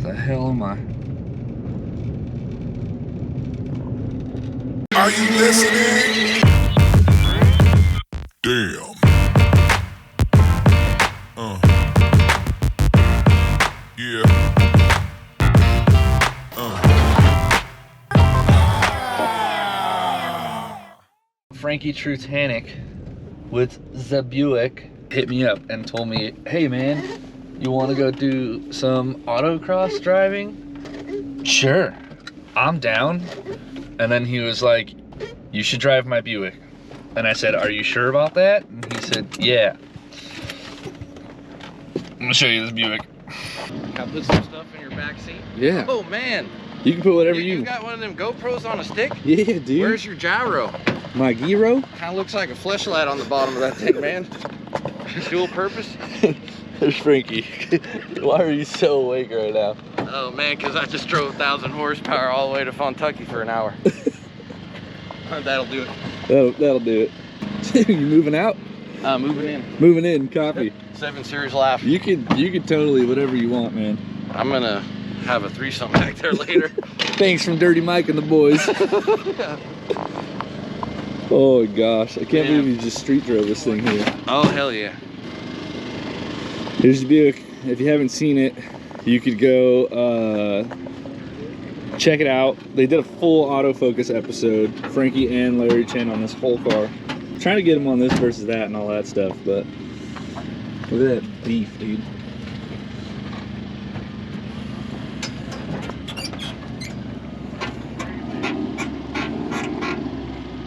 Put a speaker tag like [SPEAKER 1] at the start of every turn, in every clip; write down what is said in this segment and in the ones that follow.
[SPEAKER 1] the hell am I?
[SPEAKER 2] Are you listening? Damn. Yeah.
[SPEAKER 1] Frankie Trutanic with the Buick hit me up and told me, hey man, you want to go do some autocross driving? Sure, I'm down. And then he was like, you should drive my Buick. And I said, are you sure about that? And he said, yeah. I'm gonna show you this Buick.
[SPEAKER 3] Can I put some stuff in your back seat?
[SPEAKER 1] Yeah.
[SPEAKER 3] Oh man.
[SPEAKER 1] You can put whatever you
[SPEAKER 3] You got one of them GoPros on a stick?
[SPEAKER 1] Yeah, dude.
[SPEAKER 3] Where's your gyro?
[SPEAKER 1] My gyro?
[SPEAKER 3] Kind of looks like a fleshlight on the bottom of that thing, man. Dual purpose?
[SPEAKER 1] There's Frankie. Why are you so awake right now?
[SPEAKER 3] Oh man, because I just drove 1,000 horsepower all the way to Kentucky for an hour. That'll do it.
[SPEAKER 1] That'll do it. You moving out?
[SPEAKER 3] Moving in.
[SPEAKER 1] Moving in, copy.
[SPEAKER 3] 7 Series laugh.
[SPEAKER 1] You could totally whatever you want, man.
[SPEAKER 3] I'm gonna have a threesome back there later.
[SPEAKER 1] Thanks from Dirty Mike and the boys. Oh gosh, I can't believe you just street drove this thing here.
[SPEAKER 3] Oh hell yeah.
[SPEAKER 1] Here's the Buick. If you haven't seen it, you could go check it out. They did a full autofocus episode, Frankie and Larry Chen, on this whole car. I'm trying to get them on this versus that and all that stuff, but look at that beef, dude.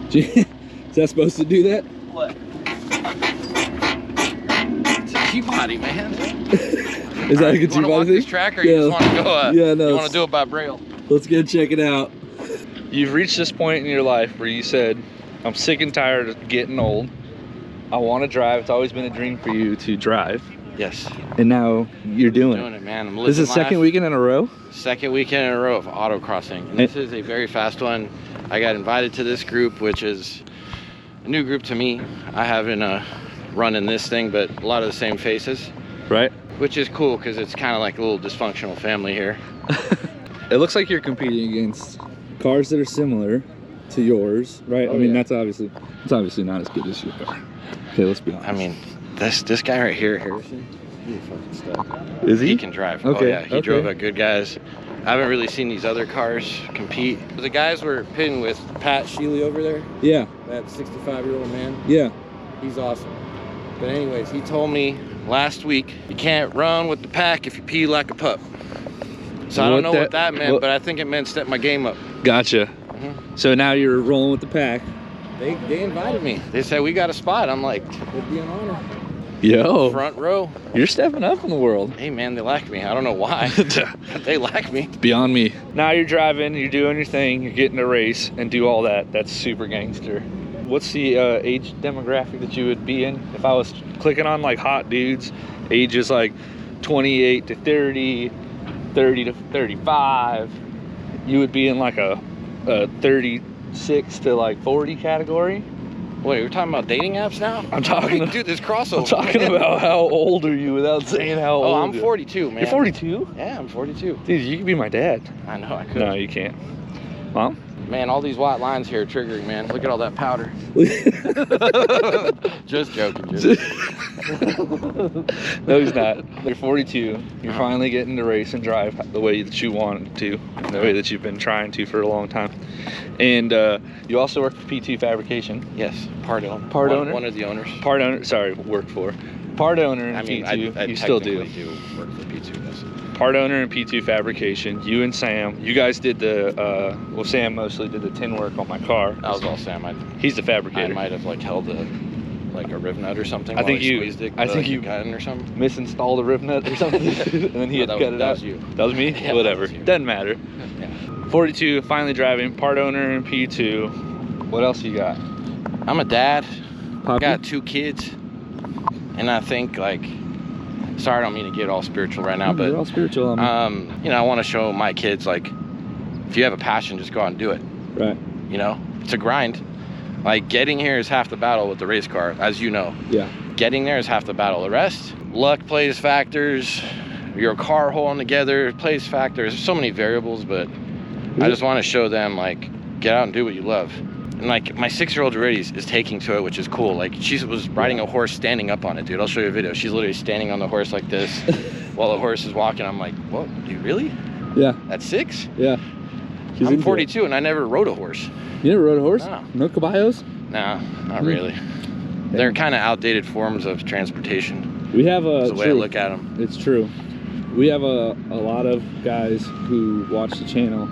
[SPEAKER 1] Is that supposed to do that?
[SPEAKER 3] What? It's a G-body, man.
[SPEAKER 1] Is that a good
[SPEAKER 3] G-body thing? You want to walk this track, or you just want to go?
[SPEAKER 1] Yeah, no.
[SPEAKER 3] You want to do it by braille?
[SPEAKER 1] Let's go check it out. You've reached this point in your life where you said, I'm sick and tired of getting old. I want to drive. It's always been a dream for you to drive.
[SPEAKER 3] Yes.
[SPEAKER 1] And now you're doing
[SPEAKER 3] it, man. I'm living
[SPEAKER 1] This is the second weekend in a row?
[SPEAKER 3] Second weekend in a row of autocrossing. And this is a very fast one. I got invited to this group, which is a new group to me. I haven't run in this thing, but a lot of the same faces.
[SPEAKER 1] Right.
[SPEAKER 3] Which is cool because it's kind of like a little dysfunctional family here.
[SPEAKER 1] It looks like you're competing against cars that are similar to yours, right?
[SPEAKER 3] Oh,
[SPEAKER 1] I mean,
[SPEAKER 3] yeah.
[SPEAKER 1] it's obviously not as good as your car. Okay, let's be honest.
[SPEAKER 3] I mean, this guy right here, Harrison, he's a fucking stud.
[SPEAKER 1] Is he?
[SPEAKER 3] He can drive.
[SPEAKER 1] Okay.
[SPEAKER 3] Oh yeah, he drove at good guys. I haven't really seen these other cars compete. The guys were pitting with Pat Sheely over there.
[SPEAKER 1] Yeah.
[SPEAKER 3] That 65-year-old man.
[SPEAKER 1] Yeah.
[SPEAKER 3] He's awesome. But anyways, he told me last week, you can't run with the pack if you pee like a pup. So I don't know what that meant, but I think it meant step my game up.
[SPEAKER 1] Gotcha. So now you're rolling with the pack.
[SPEAKER 3] They invited me. They said, we got a spot. I'm like, it'd be an honor.
[SPEAKER 1] Yo.
[SPEAKER 3] Front row.
[SPEAKER 1] You're stepping up in the world.
[SPEAKER 3] Hey man, they like me. I don't know why. They like me.
[SPEAKER 1] Beyond me. Now you're driving, you're doing your thing, you're getting a race and do all that. That's super gangster. What's the age demographic that you would be in? If I was clicking on like hot dudes, ages like 28 to 30, 30 to 35, you would be in like a 36 to like 40 category.
[SPEAKER 3] Wait, you're talking about dating apps now?
[SPEAKER 1] I'm talking
[SPEAKER 3] dude, this crossover.
[SPEAKER 1] I'm talking about how old are you without saying how old.
[SPEAKER 3] Oh, I'm 42, man.
[SPEAKER 1] You're 42?
[SPEAKER 3] Yeah, I'm 42.
[SPEAKER 1] Dude, you could be my dad.
[SPEAKER 3] I know I could.
[SPEAKER 1] No, you can't. Mom?
[SPEAKER 3] Man, all these white lines here are triggering, man. Look at all that powder. Just joking.
[SPEAKER 1] No, he's not. You're 42. You're finally getting to race and drive the way that you wanted to, the way that you've been trying to for a long time. And you also work for P2 Fabrication.
[SPEAKER 3] Yes, part owner. One of the owners.
[SPEAKER 1] Part owner. Sorry, worked for. Part owner in P2.
[SPEAKER 3] I
[SPEAKER 1] you still do.
[SPEAKER 3] Work for P2. Yes.
[SPEAKER 1] Part owner in P2 Fabrication. You and Sam. You guys did the. Well, Sam mostly did the tin work on my car.
[SPEAKER 3] That was all Sam.
[SPEAKER 1] He's the fabricator.
[SPEAKER 3] I might have like held a riv nut or something.
[SPEAKER 1] I think you
[SPEAKER 3] got in or something.
[SPEAKER 1] Misinstalled a riv nut or something, and then he had to cut it out.
[SPEAKER 3] That was you.
[SPEAKER 1] That was me.
[SPEAKER 3] Yeah,
[SPEAKER 1] whatever.
[SPEAKER 3] that was you.
[SPEAKER 1] Doesn't matter.
[SPEAKER 3] Yeah.
[SPEAKER 1] 42, finally driving. Part owner in P2. What else you got?
[SPEAKER 3] I'm a dad.
[SPEAKER 1] Poppy?
[SPEAKER 3] I got 2 kids, and I think like. Sorry, I don't mean to get all spiritual right now, but
[SPEAKER 1] you're all spiritual.
[SPEAKER 3] you know, I want to show my kids like, if you have a passion, just go out and do it.
[SPEAKER 1] Right.
[SPEAKER 3] You know, it's a grind. Like getting here is half the battle with the race car, as you know.
[SPEAKER 1] Yeah.
[SPEAKER 3] Getting there is half the battle. The rest, luck plays factors. your car holding together, plays factors. There's so many variables, but I just want to show them, like, get out and do what you love. And like my 6-year-old already is taking to it, which is cool. Like she was riding a horse standing up on it, dude. I'll show you a video. She's literally standing on the horse like this while the horse is walking. I'm like, what, you really?
[SPEAKER 4] Yeah.
[SPEAKER 3] At 6?
[SPEAKER 4] Yeah.
[SPEAKER 3] I'm 42 and I never rode a horse.
[SPEAKER 4] You never rode a horse?
[SPEAKER 3] No.
[SPEAKER 4] No caballos?
[SPEAKER 3] No, not really. They're kind of outdated forms of transportation.
[SPEAKER 4] We have
[SPEAKER 3] That's the way I look at them.
[SPEAKER 4] It's true. We have a lot of guys who watch the channel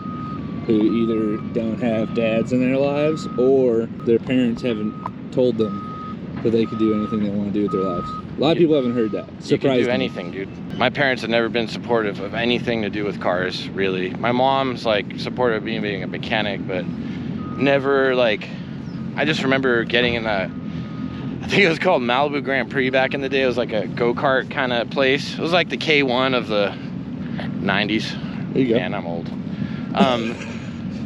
[SPEAKER 4] who either don't have dads in their lives or their parents haven't told them that they could do anything they want to do with their lives. A lot of people haven't heard that.
[SPEAKER 3] You can do anything, dude. My parents have never been supportive of anything to do with cars, really. My mom's like supportive of me being a mechanic, but never like, I just remember getting in a, I think it was called Malibu Grand Prix back in the day. It was like a go-kart kind of place. It was like the K1 of the 90s.
[SPEAKER 4] There you go.
[SPEAKER 3] Man, I'm old.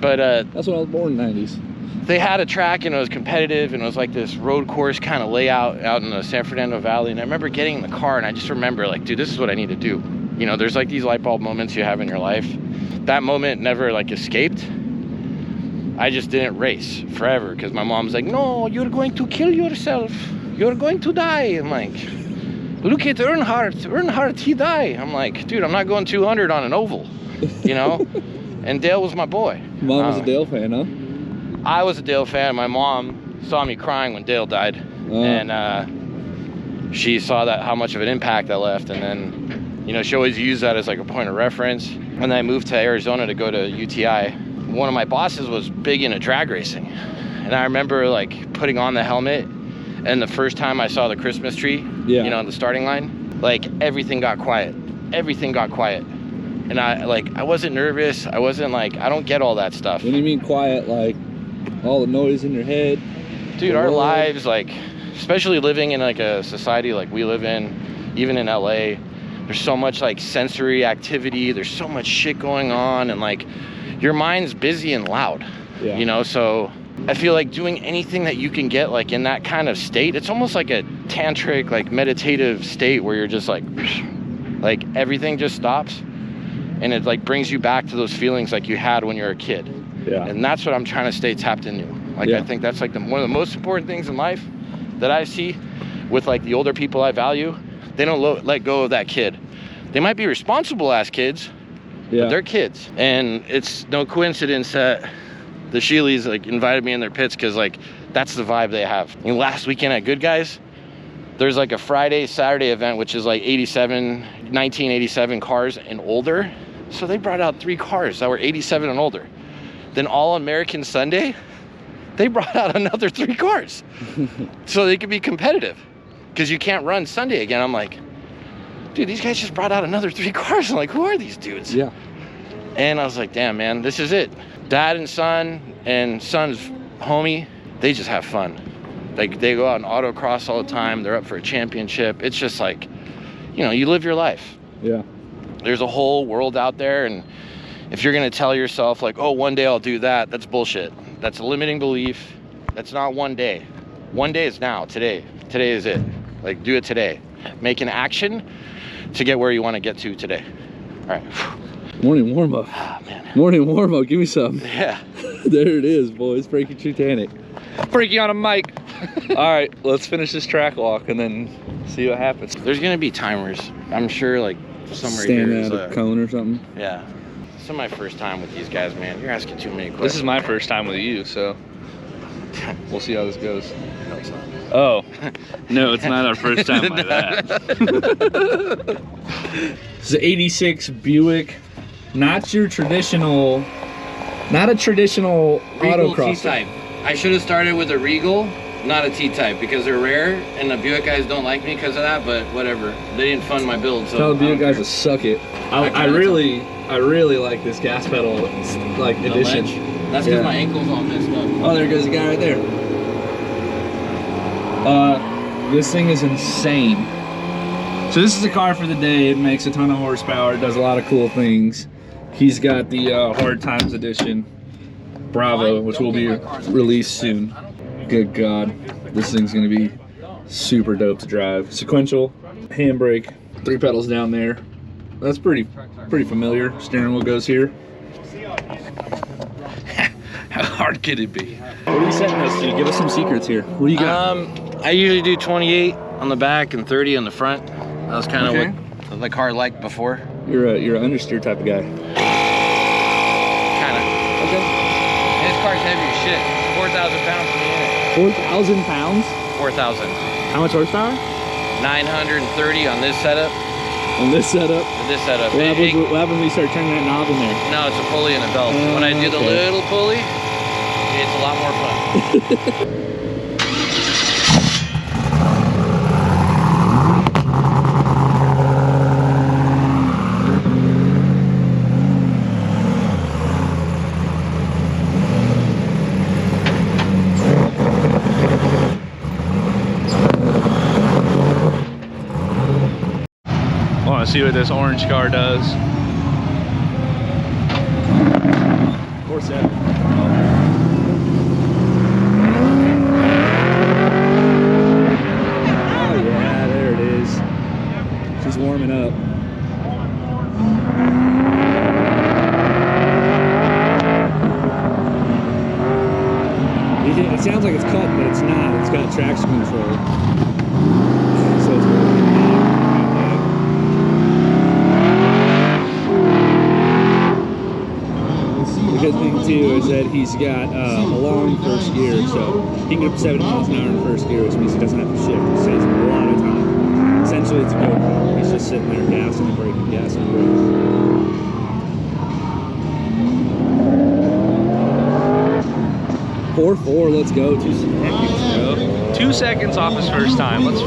[SPEAKER 3] But
[SPEAKER 4] that's when I was born in the 90s.
[SPEAKER 3] They had a track and it was competitive and it was like this road course kind of layout out in the San Fernando Valley. And I remember getting in the car and I just remember like, dude, this is what I need to do. You know, there's like these light bulb moments you have in your life. That moment never like escaped. I just didn't race forever because my mom's like, no, you're going to kill yourself. You're going to die. I'm like, look at Earnhardt. Earnhardt, he died. I'm like, dude, I'm not going 200 on an oval, you know? And Dale was my boy.
[SPEAKER 4] Mom was a Dale fan, huh?
[SPEAKER 3] I was a Dale fan. My mom saw me crying when Dale died. And she saw that how much of an impact that left. And then, you know, she always used that as like a point of reference. And then I moved to Arizona to go to UTI. One of my bosses was big into drag racing. And I remember like putting on the helmet and the first time I saw the Christmas tree, you know, on the starting line, like everything got quiet. Everything got quiet. And I wasn't nervous. I wasn't like, I don't get all that stuff.
[SPEAKER 4] What do you mean quiet? Like all the noise in your head?
[SPEAKER 3] Dude, our lives, like, especially living in like a society like we live in, even in LA, there's so much like sensory activity. There's so much shit going on and like your mind's busy and loud, you know? So I feel like doing anything that you can get like in that kind of state, it's almost like a tantric, like meditative state where you're just like everything just stops. And it like brings you back to those feelings like you had when you were a kid. Yeah. And that's what I'm trying to stay tapped into. Like, I think that's like one of the most important things in life that I see with like the older people I value. They don't let go of that kid. They might be responsible as kids, but they're kids. And it's no coincidence that the Sheelys like invited me in their pits because like that's the vibe they have. And last weekend at Good Guys, there's like a Friday, Saturday event, which is like 1987 cars and older. So they brought out 3 cars that were 87 and older. Then All American Sunday, they brought out another 3 cars. So they could be competitive because you can't run Sunday again. I'm like, dude, these guys just brought out another 3 cars. I'm like, who are these dudes? Yeah. And I was like, damn, man, this is it. Dad and son's homie, they just have fun. Like they go out and autocross all the time. They're up for a championship. It's just like, you know, you live your life. Yeah. There's a whole world out there. And if you're going to tell yourself like, oh, one day I'll do that, that's bullshit. That's a limiting belief. That's not one day. One day is now, today. Today is it. Like do it today. Make an action to get where you want to get to today. All right.
[SPEAKER 4] Morning warm up.
[SPEAKER 3] Ah, man.
[SPEAKER 4] Morning warm up. Give me some.
[SPEAKER 3] Yeah.
[SPEAKER 4] There it is, boys. Frankie Titanic.
[SPEAKER 1] Frankie on a mic. All right, let's finish this track walk and then see what happens.
[SPEAKER 3] There's gonna be timers. I'm sure, like somewhere
[SPEAKER 4] Stand
[SPEAKER 3] here
[SPEAKER 4] at a cone or something.
[SPEAKER 3] Yeah. This is my first time with these guys, man. You're asking too many questions.
[SPEAKER 1] This is my first time with you, so we'll see how this goes.
[SPEAKER 3] No, it's not.
[SPEAKER 1] Oh, no, it's not our first time like that.
[SPEAKER 4] This is an 86 Buick. Not your traditional, not a traditional
[SPEAKER 3] Regal
[SPEAKER 4] autocross.
[SPEAKER 3] T-type. I should have started with a Regal, not a T-type, because they're rare, and the Buick guys don't like me because of that, but whatever. They didn't fund my build, so
[SPEAKER 4] Tell the Buick guys to suck it. I really like this gas pedal, like, edition.
[SPEAKER 3] That's because my ankle's all messed up.
[SPEAKER 4] Oh, there goes the guy right there. This thing is insane. So this is a car for the day. It makes a ton of horsepower. It does a lot of cool things. He's got the Hard Times edition Bravo, which will be released soon. Good God, this thing's gonna be super dope to drive. Sequential, handbrake, 3 pedals down there. That's pretty familiar. Steering wheel goes here. How hard could it be? What are you setting us to? Give us some secrets here. What do you got?
[SPEAKER 3] I usually do 28 on the back and 30 on the front. That was kind of what the car liked before.
[SPEAKER 4] You're an understeer type of guy.
[SPEAKER 3] Kind of.
[SPEAKER 4] Okay.
[SPEAKER 3] And this car's heavy as shit. 4,000 pounds in the unit.
[SPEAKER 4] 4,000 pounds?
[SPEAKER 3] 4,000.
[SPEAKER 4] How much horsepower?
[SPEAKER 3] 930 on this setup.
[SPEAKER 4] On this setup?
[SPEAKER 3] With this setup.
[SPEAKER 4] What happens when we start turning that knob in there?
[SPEAKER 3] No, it's a pulley and a belt. When I do the little pulley, it's a lot more fun.
[SPEAKER 1] I want to see what this orange car does.
[SPEAKER 4] 4.7. Oh yeah, there it is. She's warming up. It sounds like it's cut, but it's not. It's got traction control. So it's the good thing too is that he's got a long first gear, so he can get up to 70 miles an hour in first gear, which means he doesn't have to shift. It saves him a lot of time. Essentially, it's a go-kart. He's just sitting there gassing and braking, gassing and braking. 4.4, let's go. 2 seconds, bro.
[SPEAKER 1] 2 seconds off his first time. Let's.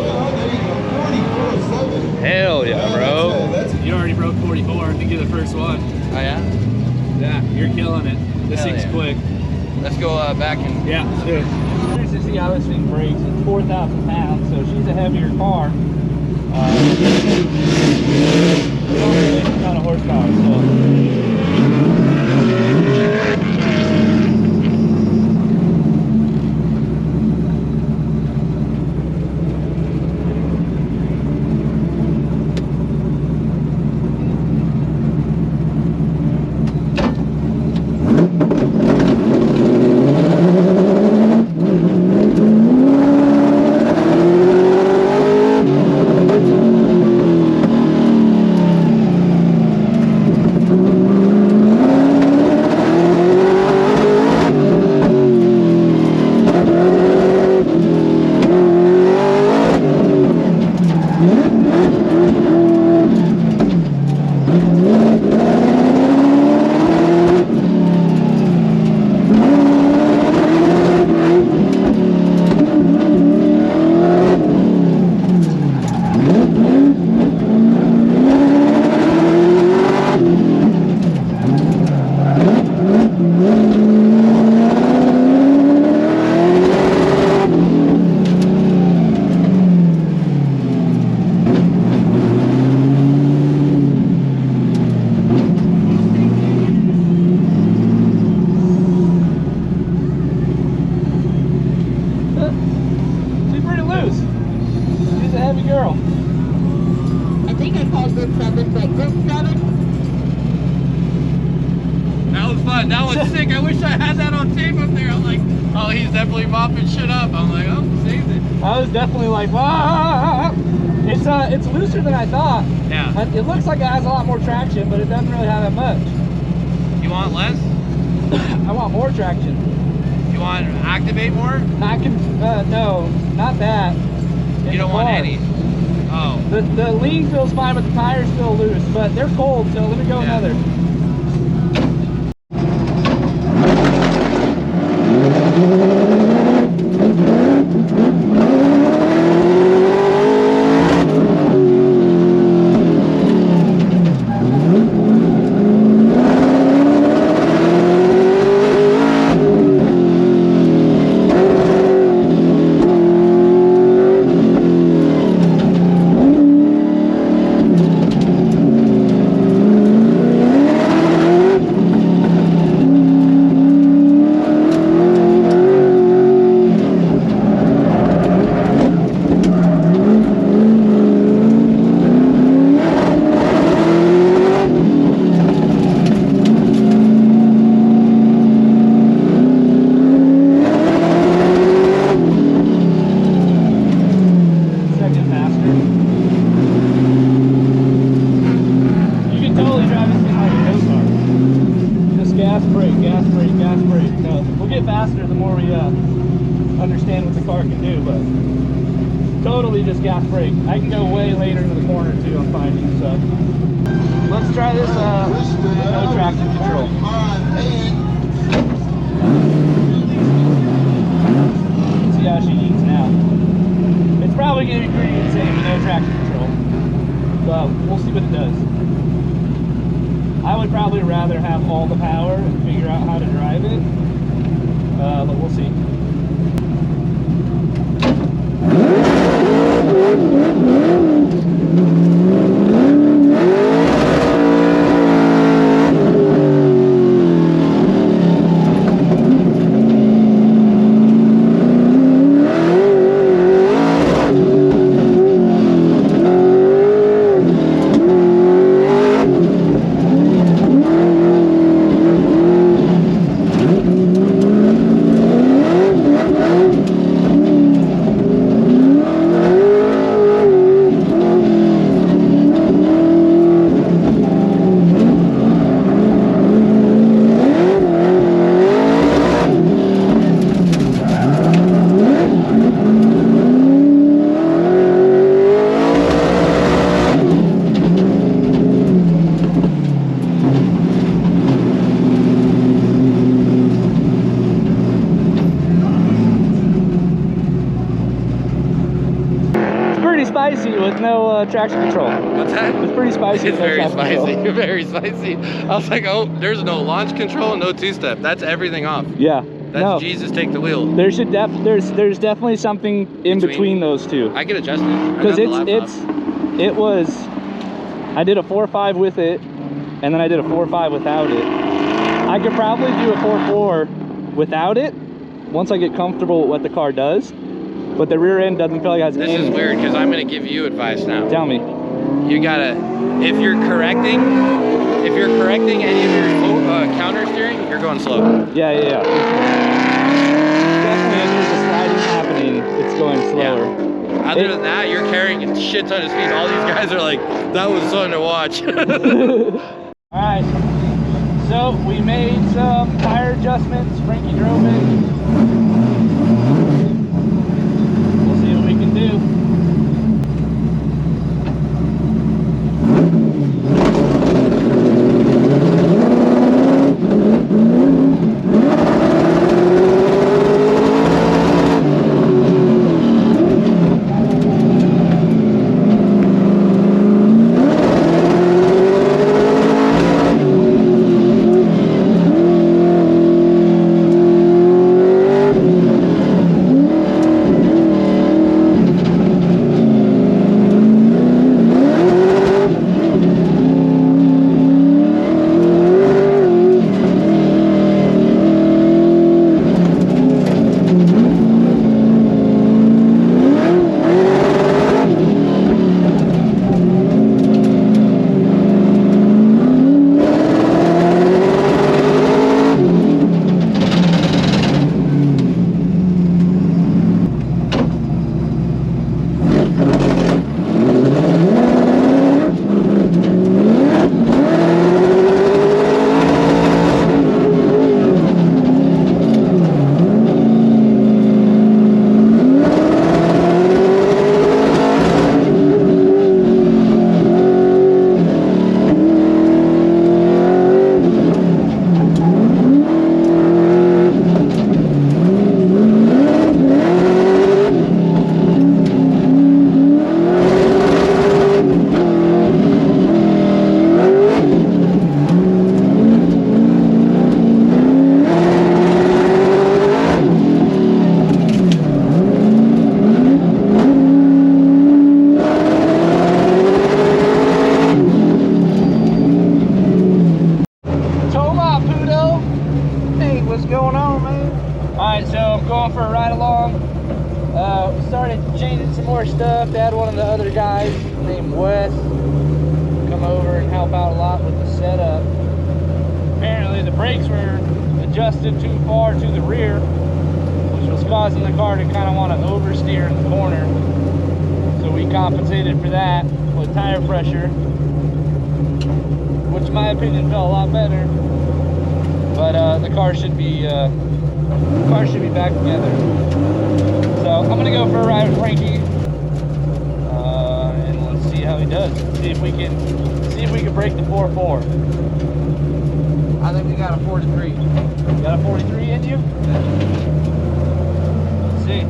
[SPEAKER 1] Hell yeah, bro.
[SPEAKER 4] You already broke 44. I think you're the first one.
[SPEAKER 3] Oh yeah?
[SPEAKER 4] Yeah, you're killing it. This
[SPEAKER 3] Hell
[SPEAKER 4] thing's
[SPEAKER 3] yeah.
[SPEAKER 4] quick.
[SPEAKER 3] Let's go back and...
[SPEAKER 4] Yeah, let's do it. Curious to see how this thing brakes. It's 4,000 pounds, so she's a heavier car. It's a ton of horsepower, so.
[SPEAKER 3] That was sick. I wish I had that on tape up there. I'm like, oh, he's definitely mopping shit up. I'm like, oh, saved it.
[SPEAKER 4] I was definitely like, ah! It's looser than I thought.
[SPEAKER 3] Yeah.
[SPEAKER 4] It looks like it has a lot more traction, but it doesn't really have that much.
[SPEAKER 3] You want less?
[SPEAKER 4] I want more traction.
[SPEAKER 3] You want to activate more?
[SPEAKER 4] I can, no, not that.
[SPEAKER 3] You don't want any? Oh.
[SPEAKER 4] The lean feels fine, but the tires feel loose. But they're cold, so let me go another. gas, brake, gas, brake, gas, brake. No, we'll get faster the more we understand what the car can do, but totally just gas, brake. I can go way later into the corner too, I'm finding, so. Let's try this with no traction control. See how she eats now. It's probably going to be pretty insane with no traction control, but we'll see what it does. I would probably rather have all the power and figure out how to drive it, but we'll see. Spicy with no traction control.
[SPEAKER 3] What's that?
[SPEAKER 4] It's pretty spicy.
[SPEAKER 3] It's
[SPEAKER 4] with no
[SPEAKER 3] very
[SPEAKER 4] traction
[SPEAKER 3] spicy,
[SPEAKER 4] control.
[SPEAKER 3] very spicy. I was like, oh, there's no launch control, no two-step. That's everything off.
[SPEAKER 4] Yeah.
[SPEAKER 3] That's
[SPEAKER 4] no.
[SPEAKER 3] Jesus take the wheel.
[SPEAKER 4] There's definitely something in between those two.
[SPEAKER 3] I can adjust it.
[SPEAKER 4] Because I did a 4.5 with it, and then I did a 4.5 without it. I could probably do a 4.4 without it once I get comfortable with what the car does. But the rear end doesn't feel like it has any.
[SPEAKER 3] This is weird because I'm going to give you advice now.
[SPEAKER 4] Tell me.
[SPEAKER 3] You gotta, if you're correcting any of your counter steering, you're going slow.
[SPEAKER 4] Yeah. Definitely, if there's a sliding happening, it's going slower.
[SPEAKER 3] Yeah. Other than that, you're carrying a shit ton of speed. All these guys are like, that was fun to watch.
[SPEAKER 4] All right. So we made some tire adjustments. Frankie drove it. Do. Stuff. Had one of the other guys named Wes come over and help out a lot with the setup. Apparently the brakes were adjusted too far to the rear, which was causing the car to kind of want to oversteer in the corner. So we compensated for that with tire pressure, which in my opinion felt a lot better. but the car should be back together. So I'm gonna go for a ride with Frankie, and let's see how he does. See if we can break the 4.4.
[SPEAKER 3] I think we got a 43.
[SPEAKER 4] You got a 43 in you? Let's see.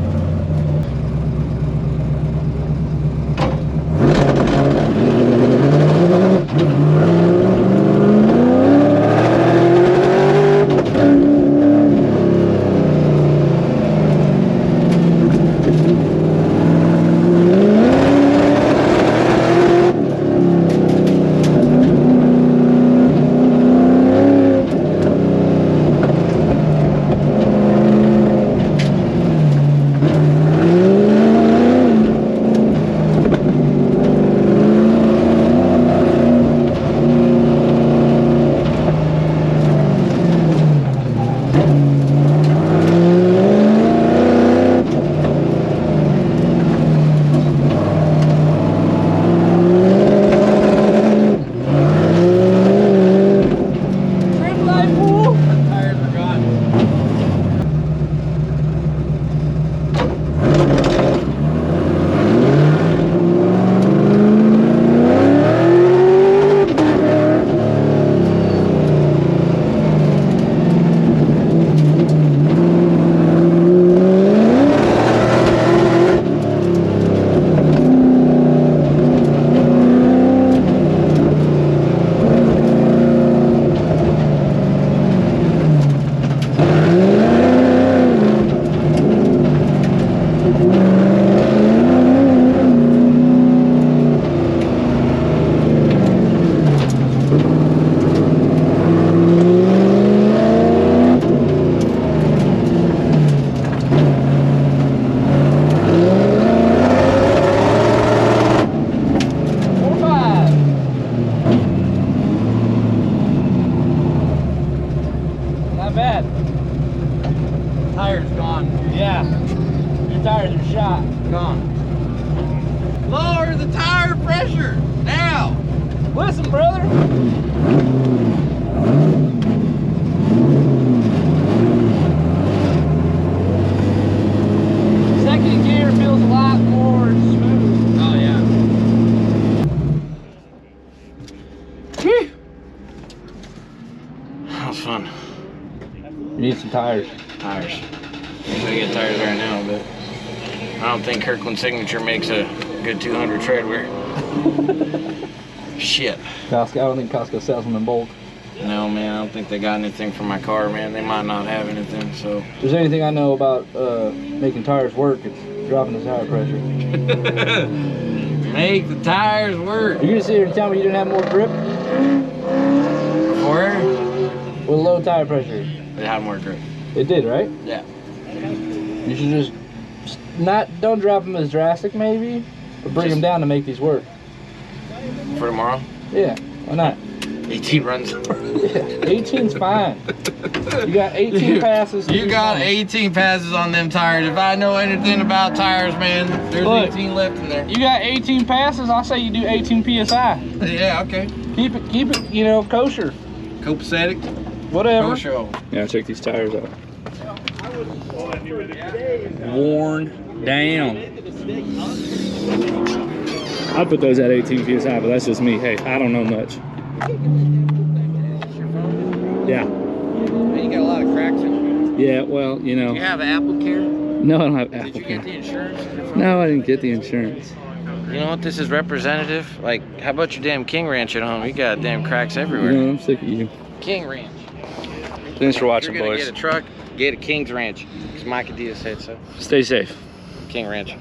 [SPEAKER 3] Tire's gone.
[SPEAKER 4] Yeah. Your tires are shot.
[SPEAKER 3] Gone. Lower the tire pressure now.
[SPEAKER 4] Listen, brother. Second gear feels a lot more smooth.
[SPEAKER 3] Oh yeah. That was fun.
[SPEAKER 4] You need some tires.
[SPEAKER 3] Tires. I'm gonna get tires right now, but I don't think Kirkland Signature makes a good 200 tread wear. Shit.
[SPEAKER 4] Costco. I don't think Costco sells them in bulk.
[SPEAKER 3] No, man, I don't think they got anything for my car, man. They might not have anything, so.
[SPEAKER 4] If there's anything I know about making tires work, it's dropping the tire pressure.
[SPEAKER 3] Make the tires work.
[SPEAKER 4] You're gonna sit here and tell me you didn't have more grip
[SPEAKER 3] Where?
[SPEAKER 4] with low tire pressure?
[SPEAKER 3] They had more grip.
[SPEAKER 4] It did, right?
[SPEAKER 3] Yeah.
[SPEAKER 4] You should just don't drop them as drastic, maybe, but bring them down to make these work.
[SPEAKER 3] For tomorrow?
[SPEAKER 4] Yeah, why not?
[SPEAKER 3] 18 runs.
[SPEAKER 4] Yeah, 18's fine. You got 18 passes.
[SPEAKER 3] You got 18 passes on them tires. If I know anything about tires, man, there's
[SPEAKER 4] Look,
[SPEAKER 3] 18 left in there.
[SPEAKER 4] You got 18 passes. I say you do 18 psi.
[SPEAKER 3] Yeah, okay.
[SPEAKER 4] Keep it, you know, kosher.
[SPEAKER 3] Copacetic.
[SPEAKER 4] Whatever.
[SPEAKER 3] Kosher.
[SPEAKER 4] Yeah, check these tires out. Worn down. I'd put those at 18 psi, but that's just me. Hey, I don't know much. Yeah.
[SPEAKER 3] You got a lot of cracks in it.
[SPEAKER 4] Yeah, well, you know.
[SPEAKER 3] Do you have Apple Care?
[SPEAKER 4] No, I don't have Apple
[SPEAKER 3] Did you
[SPEAKER 4] Care.
[SPEAKER 3] get the insurance?
[SPEAKER 4] No, I didn't get the insurance.
[SPEAKER 3] You know what? This is representative. Like, how about your damn King Ranch at home? You got damn cracks
[SPEAKER 4] You
[SPEAKER 3] everywhere.
[SPEAKER 4] know, I'm sick of you.
[SPEAKER 3] King Ranch.
[SPEAKER 1] Thanks for watching,
[SPEAKER 3] You're gonna
[SPEAKER 1] boys.
[SPEAKER 3] get a truck, get a King's Ranch. Because Micah Diaz said so.
[SPEAKER 1] Stay safe.
[SPEAKER 3] King Ranch.